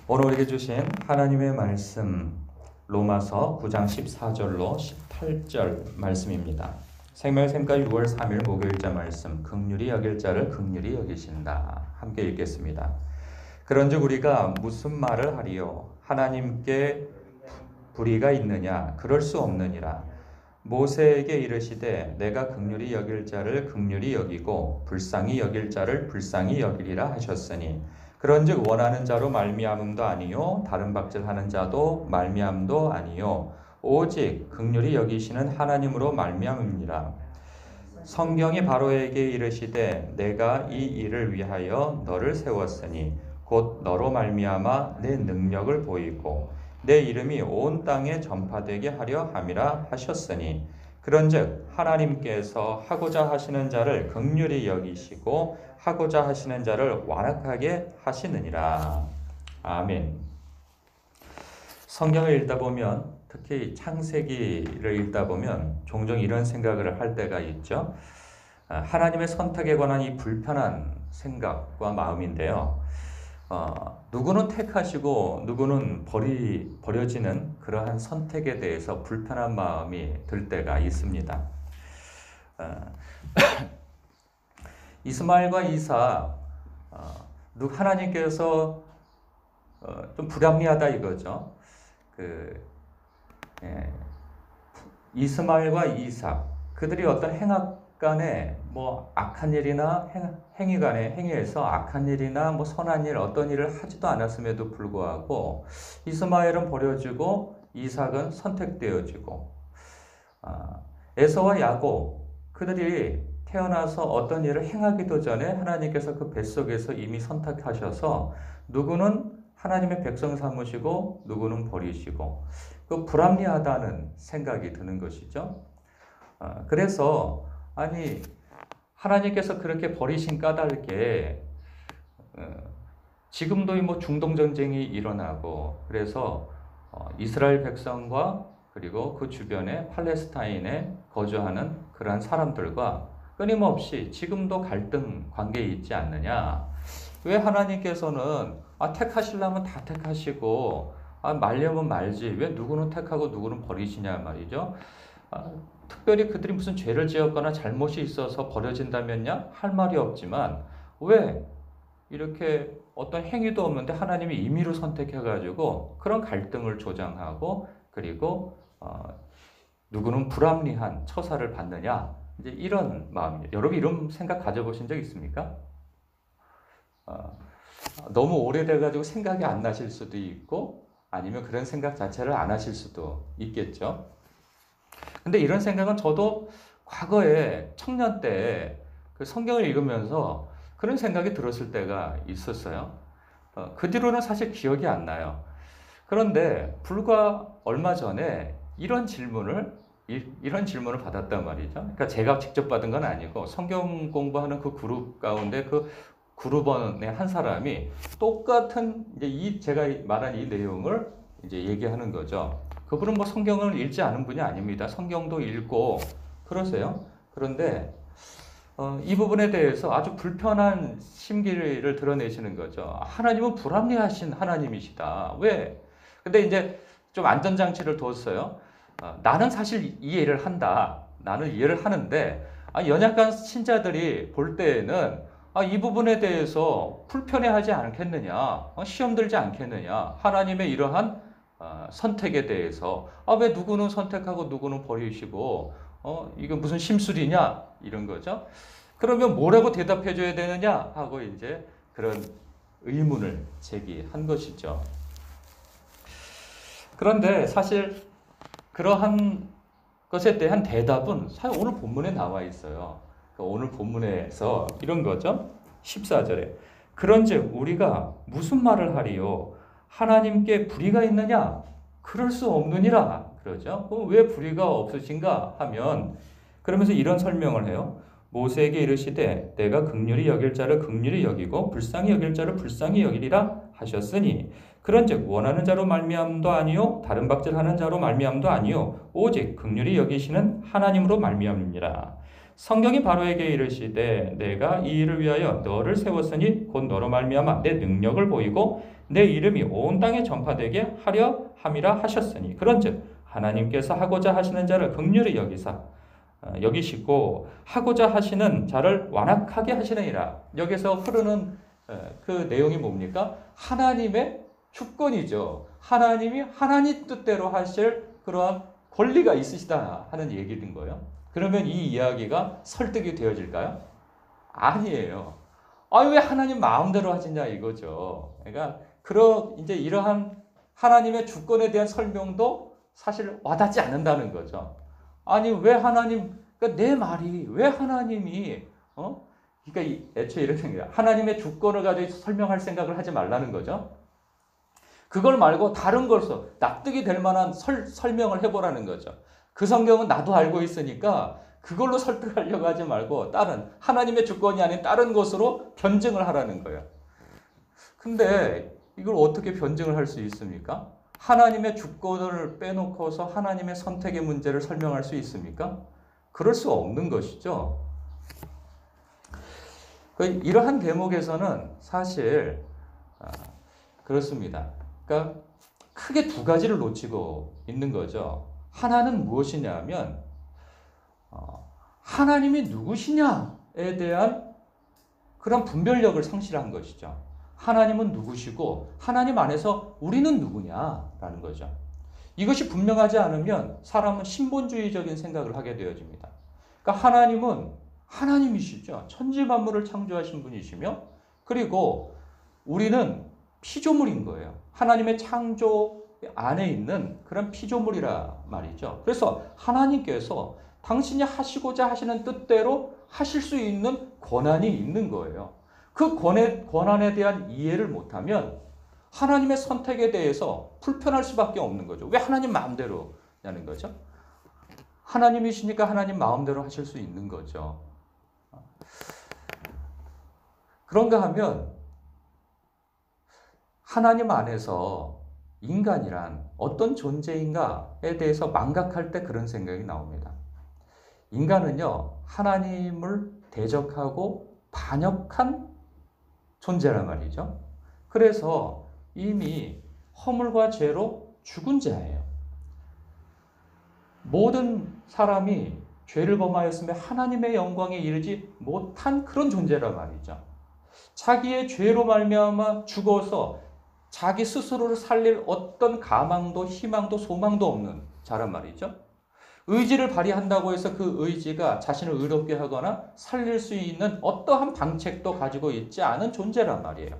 오늘 우리에게 주신 하나님의 말씀 로마서 9장 14절로 18절 말씀입니다. 생명샘가 6월 3일 목요일자 말씀 긍휼히 여길 자를 긍휼히 여기신다. 함께 읽겠습니다. 그런즉 우리가 무슨 말을 하리요? 하나님께 불의가 있느냐? 그럴 수 없느니라. 모세에게 이르시되 내가 긍휼히 여길 자를 긍휼히 여기고 불쌍히 여길 자를 불쌍히 여기리라 하셨으니 그런즉 원하는 자로 말미암음도 아니요 다른 박질하는 자도 말미암도 아니요 오직 긍휼히 여기시는 하나님으로 말미암음이라. 성경이 바로에게 이르시되 내가 이 일을 위하여 너를 세웠으니 곧 너로 말미암아 내 능력을 보이고 내 이름이 온 땅에 전파되게 하려 함이라 하셨으니 그런즉 하나님께서 하고자 하시는 자를 긍휼히 여기시고 하고자 하시는 자를 완악하게 하시느니라. 아멘. 성경을 읽다 보면 특히 창세기를 읽다 보면 종종 이런 생각을 할 때가 있죠. 하나님의 선택에 관한 이 불편한 생각과 마음인데요. 누구는 택하시고 누구는 버려지는 그러한 선택에 대해서 불편한 마음이 들 때가 있습니다. 이스마엘과 이삭, 하나님께서 좀 불합리하다 이거죠. 이스마엘과 이삭, 그들이 어떤 행악 간에 뭐 악한 일이나 행위 간에 행위에서 악한 일이나 뭐 선한 일 어떤 일을 하지도 않았음에도 불구하고 이스마엘은 버려지고 이삭은 선택되어지고 에서와 야곱 그들이 태어나서 어떤 일을 행하기도 전에 하나님께서 그 뱃속에서 이미 선택하셔서 누구는 하나님의 백성 삼으시고 누구는 버리시고 그 불합리하다는 생각이 드는 것이죠. 그래서 아니 하나님께서 그렇게 버리신 까닭에 지금도 뭐 중동 전쟁이 일어나고 그래서 이스라엘 백성과 그리고 그 주변에 팔레스타인에 거주하는 그러한 사람들과 끊임없이 지금도 갈등 관계에 있지 않느냐? 왜 하나님께서는 택하시려면 다 택하시고 말려면 말지 왜 누구는 택하고 누구는 버리시냐 말이죠. 특별히 그들이 무슨 죄를 지었거나 잘못이 있어서 버려진다면야 할 말이 없지만 왜 이렇게 어떤 행위도 없는데 하나님이 임의로 선택해가지고 그런 갈등을 조장하고 그리고 누구는 불합리한 처사를 받느냐 이제 이런 마음입니다. 여러분 이런 생각 가져보신 적 있습니까? 너무 오래돼가지고 생각이 안 나실 수도 있고 아니면 그런 생각 자체를 안 하실 수도 있겠죠. 근데 이런 생각은 저도 과거에 청년 때 그 성경을 읽으면서 그런 생각이 들었을 때가 있었어요. 그 뒤로는 사실 기억이 안 나요. 그런데 불과 얼마 전에 이런 질문을 받았단 말이죠. 그러니까 제가 직접 받은 건 아니고 성경 공부하는 그 그룹 가운데 그 그룹원의 한 사람이 똑같은 이제 제가 말한 이 내용을 이제 얘기하는 거죠. 그분은 뭐 성경을 읽지 않은 분이 아닙니다. 성경도 읽고 그러세요. 그런데 이 부분에 대해서 아주 불편한 심기를 드러내시는 거죠. 하나님은 불합리하신 하나님이시다. 왜? 근데 이제 좀 안전장치를 뒀어요. 나는 사실 이해를 한다. 나는 이해를 하는데 연약한 신자들이 볼 때에는 이 부분에 대해서 불편해하지 않겠느냐, 시험 들지 않겠느냐, 하나님의 이러한 선택에 대해서 왜 누구는 선택하고 누구는 버리시고 이거 무슨 심술이냐 이런 거죠. 그러면 뭐라고 대답해 줘야 되느냐 하고 이제 그런 의문을 제기한 것이죠. 그런데 사실 그러한 것에 대한 대답은 사실 오늘 본문에 나와 있어요. 오늘 본문에서 이런 거죠. 14절에 그런즉 우리가 무슨 말을 하리요? 하나님께 불의가 있느냐? 그럴 수 없느니라. 그러죠. 그럼 왜 불의가 없으신가 하면 그러면서 이런 설명을 해요. 모세에게 이르시되 내가 긍휼히 여길 자를 긍휼히 여기고 불쌍히 여길 자를 불쌍히 여기리라 하셨으니 그런즉 원하는 자로 말미암도 아니요 다른 박질하는 자로 말미암도 아니요 오직 긍휼히 여기시는 하나님으로 말미암니라. 성경이 바로에게 이르시되 내가 이 일을 위하여 너를 세웠으니 곧 너로 말미암아 내 능력을 보이고 내 이름이 온 땅에 전파되게 하려 함이라 하셨으니 그런즉 하나님께서 하고자 하시는 자를 긍휼히 여기시고 하고자 하시는 자를 완악하게 하시느니라. 여기서 흐르는 그 내용이 뭡니까? 하나님의 주권이죠. 하나님이 하나님 뜻대로 하실 그러한 권리가 있으시다 하는 얘기인 거예요. 그러면 이 이야기가 설득이 되어질까요? 아니에요. 왜 하나님 마음대로 하시냐 이거죠. 그러니까 이제 이러한 하나님의 주권에 대한 설명도 사실 와닿지 않는다는 거죠. 아니 왜 그러니까 내 말이 왜 하나님이 그러니까 애초에 이런 생각이에요. 하나님의 주권을 가지고 설명할 생각을 하지 말라는 거죠. 그걸 말고 다른 걸서 납득이 될 만한 설명을 해보라는 거죠. 그 성경은 나도 알고 있으니까 그걸로 설득하려고 하지 말고 다른 하나님의 주권이 아닌 다른 것으로 변증을 하라는 거예요. 근데 이걸 어떻게 변증을 할 수 있습니까? 하나님의 주권을 빼놓고서 하나님의 선택의 문제를 설명할 수 있습니까? 그럴 수 없는 것이죠. 이러한 대목에서는 사실 그렇습니다. 그러니까 크게 두 가지를 놓치고 있는 거죠. 하나는 무엇이냐면 하나님이 누구시냐에 대한 그런 분별력을 상실한 것이죠. 하나님은 누구시고 하나님 안에서 우리는 누구냐라는 거죠. 이것이 분명하지 않으면 사람은 신본주의적인 생각을 하게 되어집니다. 그러니까 하나님은 하나님이시죠. 천지만물을 창조하신 분이시며 그리고 우리는 피조물인 거예요. 하나님의 창조 안에 있는 그런 피조물이라 말이죠. 그래서 하나님께서 당신이 하시고자 하시는 뜻대로 하실 수 있는 권한이 있는 거예요. 그 권한에 대한 이해를 못하면 하나님의 선택에 대해서 불편할 수밖에 없는 거죠. 왜 하나님 마음대로냐는 거죠. 하나님이시니까 하나님 마음대로 하실 수 있는 거죠. 그런가 하면 하나님 안에서 인간이란 어떤 존재인가에 대해서 망각할 때 그런 생각이 나옵니다. 인간은요, 하나님을 대적하고 반역한 존재란 말이죠. 그래서 이미 허물과 죄로 죽은 자예요. 모든 사람이 죄를 범하였으며 하나님의 영광에 이르지 못한 그런 존재란 말이죠. 자기의 죄로 말미암아 죽어서 자기 스스로를 살릴 어떤 가망도 희망도 소망도 없는 자란 말이죠. 의지를 발휘한다고 해서 그 의지가 자신을 의롭게 하거나 살릴 수 있는 어떠한 방책도 가지고 있지 않은 존재란 말이에요.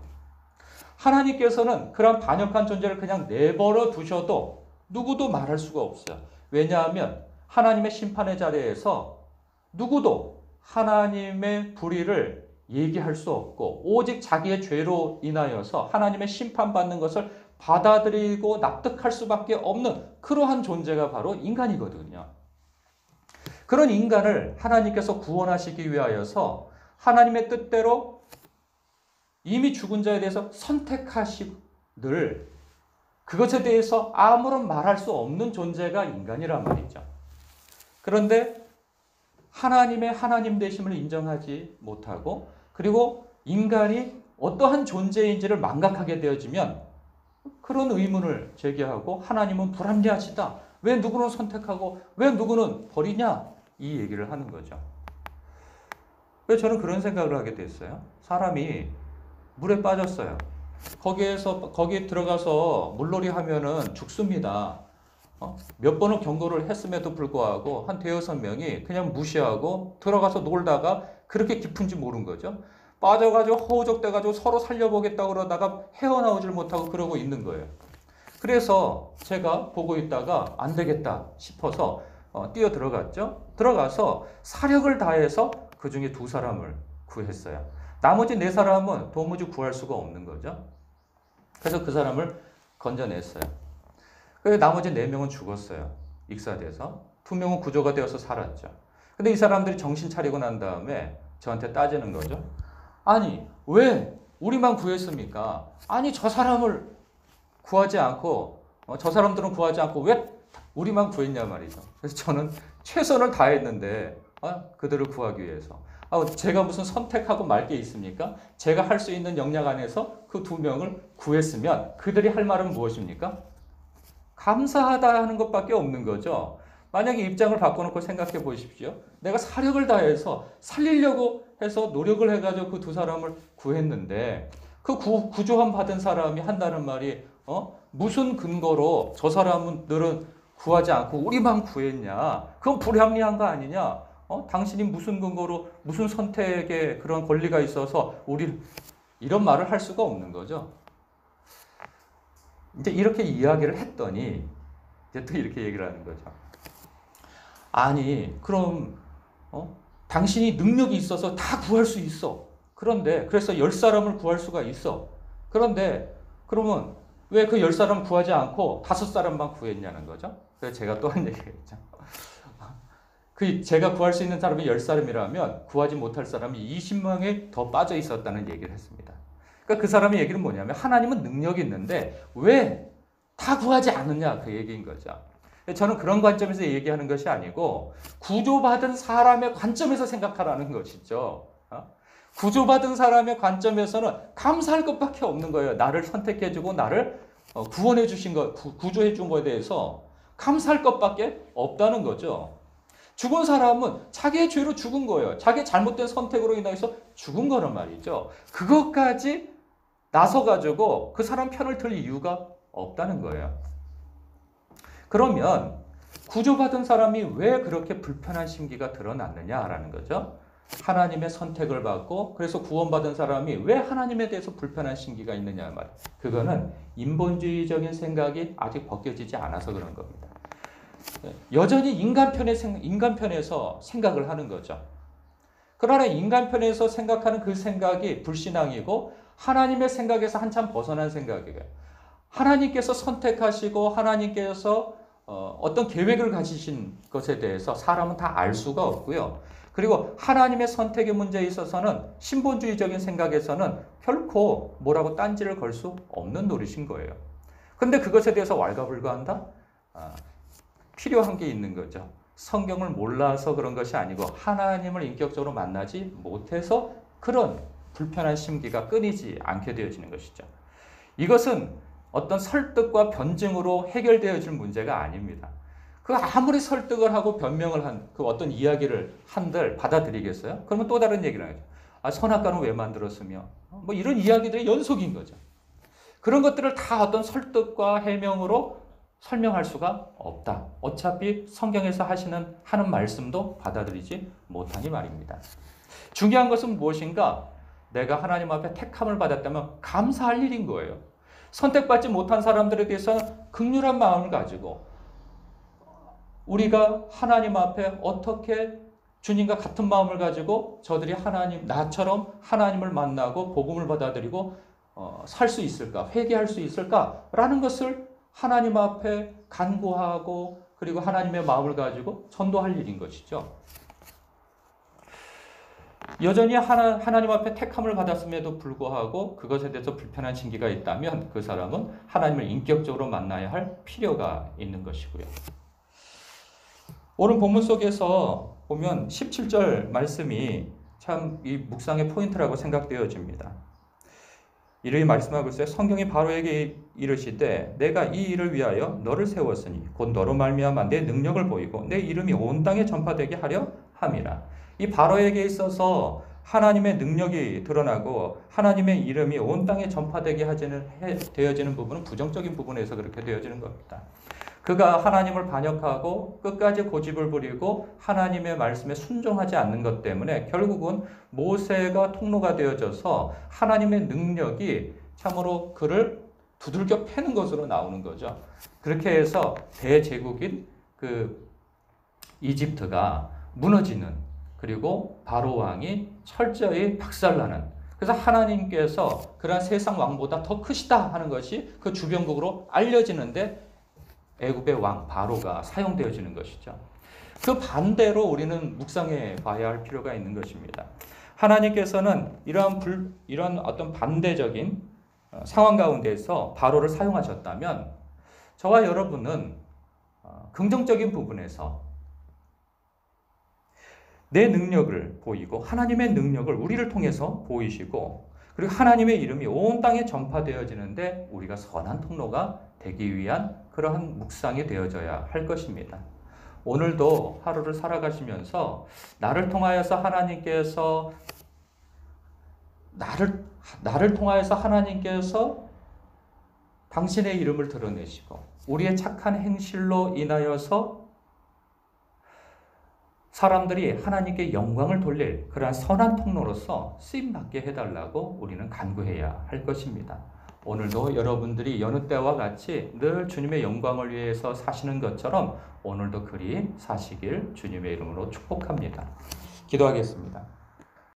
하나님께서는 그런 반역한 존재를 그냥 내버려 두셔도 누구도 말할 수가 없어요. 왜냐하면 하나님의 심판의 자리에서 누구도 하나님의 불의를 얘기할 수 없고 오직 자기의 죄로 인하여서 하나님의 심판받는 것을 받아들이고 납득할 수밖에 없는 그러한 존재가 바로 인간이거든요. 그런 인간을 하나님께서 구원하시기 위하여서 하나님의 뜻대로 이미 죽은 자에 대해서 선택하시 늘 그것에 대해서 아무런 말할 수 없는 존재가 인간이란 말이죠. 그런데 하나님의 하나님 되심을 인정하지 못하고 그리고 인간이 어떠한 존재인지를 망각하게 되어지면 그런 의문을 제기하고 하나님은 불합리하시다. 왜 누구는 선택하고 왜 누구는 버리냐? 이 얘기를 하는 거죠. 왜 저는 그런 생각을 하게 됐어요? 사람이 물에 빠졌어요. 거기에 들어가서 물놀이 하면은 죽습니다. 몇 번을 경고를 했음에도 불구하고 한 대여섯 명이 그냥 무시하고 들어가서 놀다가 그렇게 깊은지 모른 거죠. 빠져가지고 허우적대가지고 서로 살려보겠다고 그러다가 헤어나오질 못하고 그러고 있는 거예요. 그래서 제가 보고 있다가 안 되겠다 싶어서 뛰어 들어갔죠. 들어가서 사력을 다해서 그 중에 2사람을 구했어요. 나머지 4사람은 도무지 구할 수가 없는 거죠. 그래서 그 사람을 건져냈어요. 그래서 나머지 4명은 죽었어요. 익사돼서. 2명은 구조가 되어서 살았죠. 근데 이 사람들이 정신 차리고 난 다음에 저한테 따지는 거죠. 아니, 왜 우리만 구했습니까? 아니, 저 사람을 구하지 않고, 저 사람들은 구하지 않고 왜 우리만 구했냐 말이죠. 그래서 저는 최선을 다했는데 그들을 구하기 위해서. 제가 무슨 선택하고 말 게 있습니까? 제가 할 수 있는 역량 안에서 그 두 명을 구했으면 그들이 할 말은 무엇입니까? 감사하다 하는 것밖에 없는 거죠. 만약에 입장을 바꿔놓고 생각해 보십시오. 내가 사력을 다해서 살리려고 해서 노력을 해가지고 그 두 사람을 구했는데 그 구조함 받은 사람이 한다는 말이 무슨 근거로 저 사람들은 구하지 않고 우리만 구했냐? 그건 불합리한 거 아니냐? 당신이 무슨 근거로 무슨 선택에 그런 권리가 있어서 우리 이런 말을 할 수가 없는 거죠. 이제 이렇게 이야기를 했더니 이제 또 이렇게 얘기를 하는 거죠. 아니, 그럼 당신이 능력이 있어서 다 구할 수 있어. 그런데 그래서 10사람을 구할 수가 있어. 그런데 그러면 왜 그 10사람 구하지 않고 5사람만 구했냐는 거죠. 그래서 제가 또 한 얘기가 있죠. 제가 구할 수 있는 사람이 10사람이라면 구하지 못할 사람이 20명이 더 빠져 있었다는 얘기를 했습니다. 그러니까 그 사람의 얘기는 뭐냐면 하나님은 능력이 있는데 왜 다 구하지 않느냐 그 얘기인 거죠. 저는 그런 관점에서 얘기하는 것이 아니고 구조받은 사람의 관점에서 생각하라는 것이죠. 구조받은 사람의 관점에서는 감사할 것밖에 없는 거예요. 나를 선택해주고 나를 구원해 주신 것, 구조해 준 것에 대해서 감사할 것밖에 없다는 거죠. 죽은 사람은 자기의 죄로 죽은 거예요. 자기의 잘못된 선택으로 인해서 죽은 거란 말이죠. 그것까지 나서가지고 그 사람 편을 들 이유가 없다는 거예요. 그러면 구조받은 사람이 왜 그렇게 불편한 심기가 드러났느냐라는 거죠. 하나님의 선택을 받고 그래서 구원받은 사람이 왜 하나님에 대해서 불편한 심기가 있느냐 말. 그거는 인본주의적인 생각이 아직 벗겨지지 않아서 그런 겁니다. 여전히 인간 편에서 생각을 하는 거죠. 그러나 인간 편에서 생각하는 그 생각이 불신앙이고 하나님의 생각에서 한참 벗어난 생각이에요. 하나님께서 선택하시고 하나님께서 어떤 계획을 가지신 것에 대해서 사람은 다 알 수가 없고요. 그리고 하나님의 선택의 문제에 있어서는 신본주의적인 생각에서는 결코 뭐라고 딴지를 걸 수 없는 노릇인 거예요. 근데 그것에 대해서 왈가불가한다? 필요한 게 있는 거죠. 성경을 몰라서 그런 것이 아니고 하나님을 인격적으로 만나지 못해서 그런 불편한 심기가 끊이지 않게 되어지는 것이죠. 이것은 어떤 설득과 변증으로 해결되어질 문제가 아닙니다. 그 아무리 설득을 하고 변명을 한 그 어떤 이야기를 한들 받아들이겠어요? 그러면 또 다른 얘기를 하죠. 선악과는 왜 만들었으며 뭐 이런 이야기들의 연속인 거죠. 그런 것들을 다 어떤 설득과 해명으로 설명할 수가 없다. 어차피 성경에서 하는 말씀도 받아들이지 못하니 말입니다. 중요한 것은 무엇인가? 내가 하나님 앞에 택함을 받았다면 감사할 일인 거예요. 선택받지 못한 사람들에 대해서는 긍휼한 마음을 가지고 우리가 하나님 앞에 어떻게 주님과 같은 마음을 가지고 저들이 나처럼 하나님을 만나고 복음을 받아들이고 살 수 있을까? 회개할 수 있을까라는 것을 하나님 앞에 간구하고 그리고 하나님의 마음을 가지고 전도할 일인 것이죠. 여전히 하나님 앞에 택함을 받았음에도 불구하고 그것에 대해서 불편한 심기가 있다면 그 사람은 하나님을 인격적으로 만나야 할 필요가 있는 것이고요. 오늘 본문 속에서 보면 17절 말씀이 참 이 묵상의 포인트라고 생각되어집니다. 이르게 말씀하고 있어요. 성경이 바로에게 이르시되 내가 이 일을 위하여 너를 세웠으니 곧 너로 말미암아 내 능력을 보이고 내 이름이 온 땅에 전파되게 하려 함이라. 이 바로에게 있어서 하나님의 능력이 드러나고 하나님의 이름이 온 땅에 전파되게 되어지는 부분은 부정적인 부분에서 그렇게 되어지는 겁니다. 그가 하나님을 반역하고 끝까지 고집을 부리고 하나님의 말씀에 순종하지 않는 것 때문에 결국은 모세가 통로가 되어져서 하나님의 능력이 참으로 그를 두들겨 패는 것으로 나오는 거죠. 그렇게 해서 대제국인 그 이집트가 무너지는 그리고 바로 왕이 철저히 박살나는 그래서 하나님께서 그런 세상 왕보다 더 크시다 하는 것이 그 주변국으로 알려지는데 애굽의 왕 바로가 사용되어지는 것이죠. 그 반대로 우리는 묵상해 봐야 할 필요가 있는 것입니다. 하나님께서는 이러한 어떤 반대적인 상황 가운데서 바로를 사용하셨다면 저와 여러분은 긍정적인 부분에서 내 능력을 보이고 하나님의 능력을 우리를 통해서 보이시고 그리고 하나님의 이름이 온 땅에 전파되어지는데 우리가 선한 통로가 되기 위한 그러한 묵상이 되어져야 할 것입니다. 오늘도 하루를 살아가시면서 나를 통하여서 하나님께서 당신의 이름을 드러내시고 우리의 착한 행실로 인하여서 사람들이 하나님께 영광을 돌릴 그러한 선한 통로로서 쓰임받게 해달라고 우리는 간구해야 할 것입니다. 오늘도 여러분들이 여느 때와 같이 늘 주님의 영광을 위해서 사시는 것처럼 오늘도 그리 사시길 주님의 이름으로 축복합니다. 기도하겠습니다.